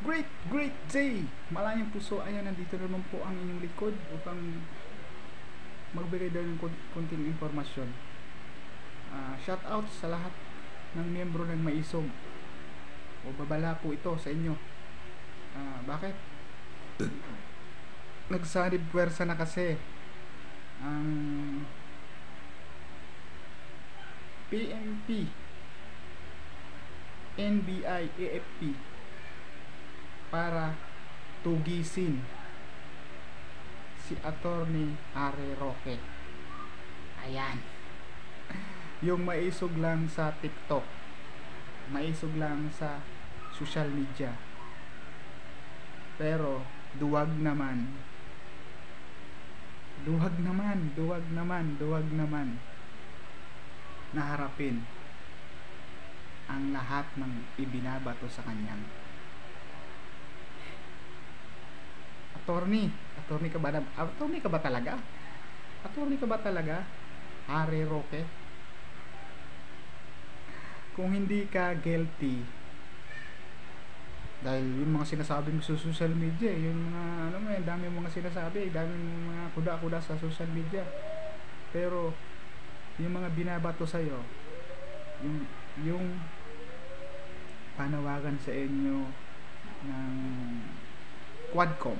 Great day! Malayang puso, ayan, nandito naman po ang inyong likod upang magbigay daw ng konting impormasyon. Shout out sa lahat ng miyembro ng Maisog. O babala po ito sa inyo. Bakit? Nagsanib puwersa na kasi ang PNP, NBI, AFP para tugisin si Attorney Harry Roque. Ayan. Yung maisog lang sa TikTok, maisog lang sa social media, pero duwag naman na harapin ang lahat ng ibinabato sa kanyang. Attorney ka ba talaga? Harry Roque? Kung hindi ka guilty, dahil yung mga sinasabi mo sa social media, yung mga dami mga sinasabi, dami mga kuda-kuda sa social media, pero yung mga binabato sa'yo, yung panawagan sa inyo ng Quadcom,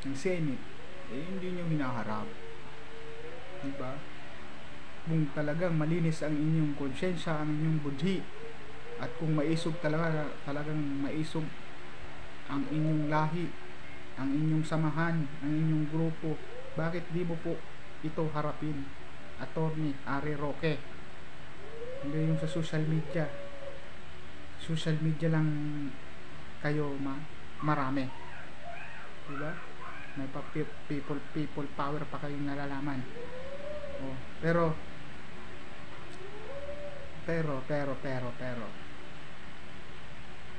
ng Senate, hindi nyo hinaharap, diba? Kung talagang malinis ang inyong konsyensya, ang inyong budhi, at kung maisog talagang maisog ang inyong lahi, ang inyong samahan, ang inyong grupo, bakit di mo po ito harapin, Attorney Harry Roque? Hindi yung sa social media lang kayo marami, diba? May people power pa kayong nalalaman. Pero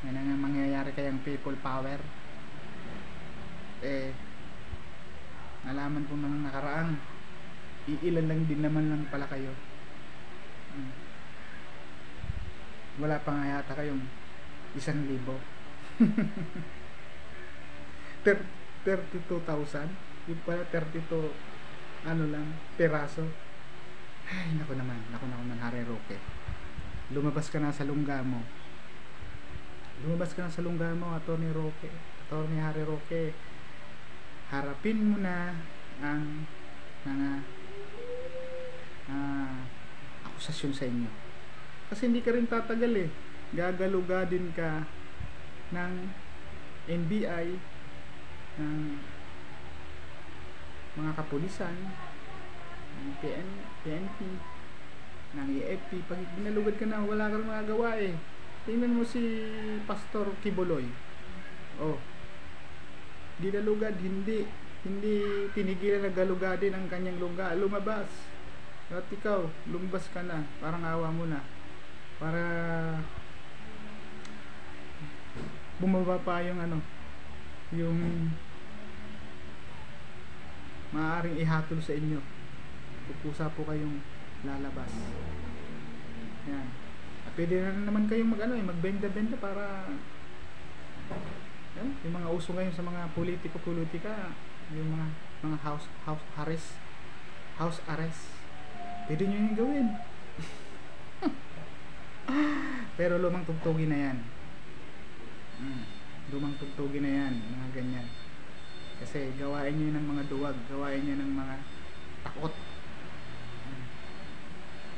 yan ang mangyayari kayang people power. Nalaman ko nang nakaraang iilan lang din naman lang pala kayo. Wala pa nga yata kayong 1,000 32,000, yung pala 32 lang peraso. Ay, naku naman Harry Roque, lumabas ka na sa lungga mo, Attorney Harry Roque. Harapin mo na ang mga akusasyon sa inyo, kasi hindi ka rin tatagal gagalugadin ka ng NBI, ng mga kapulisan, ng PNP, ng AFP. Pag binalugad ka na, wala kang magagawa Tingnan mo si Pastor Kibuloy. Dinalugad, hindi tinigilan na galugadin ang kanyang lungga, lumabas. At ikaw, lumabas ka na, parang awa mo na, para bumaba pa yung maaaring ihatol sa inyo. Pupusa po kayong lalabas. Yan. Pwede na naman kayong magbenta-benta para yung mga uso ngayon sa mga politika, yung mga house arrest. Pwede nyo yung gawin. Pero lumang tugtugin na yan. Mga ganyan. Kasi gawain nyo ng mga duwag, gawain nyo ng mga takot.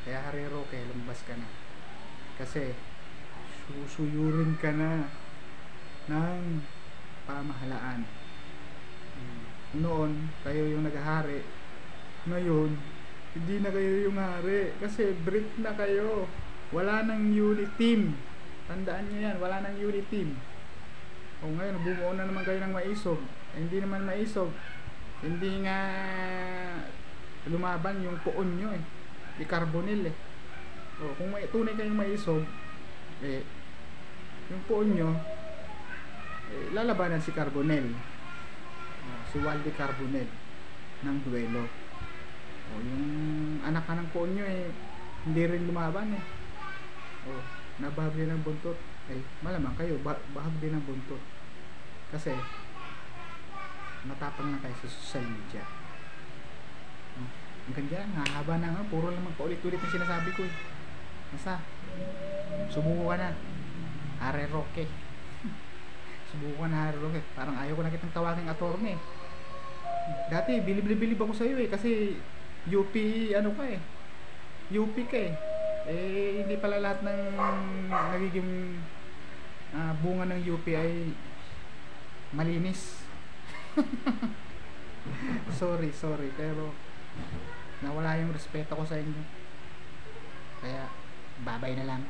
Kaya Harry Roque, lumabas ka na, kasi susuyurin ka na ng pamahalaan. Noon kayo yung naghahari, ngayon hindi na kayo yung hari, kasi break na kayo. Wala nang unit team, tandaan nyo yan, wala nang unit team. Ngayon bumuo na naman kayo ng maisog. Hindi naman maisog, hindi nga lumaban yung poon nyo di Carbonell kung may tunay kayong maisog, yung poon nyo lalabanan si Carbonell, si Walde Carbonell ng duelo. Yung anak ka ng poon nyo hindi rin lumaban nababli ng buntot. eh malamang kayo bahag din ng buntot. Kasi matapang lang kayo sa social media. Ang ganda, hahaba na nga, puro lang paulit-ulit yung sinasabi ko eh. Basta subuko ka na, Harry Roque. Subuko ka na, Harry Roque. Parang ayaw ko na kitang tawagin attorney. Dati bilib ako sa iyo eh, kasi UP ano ka eh, UP ka eh. Eh hindi pala lahat ng nagiging bunga ng UP ay malinis. sorry pero nawala yung respeto ko sa inyo, kaya babay na lang.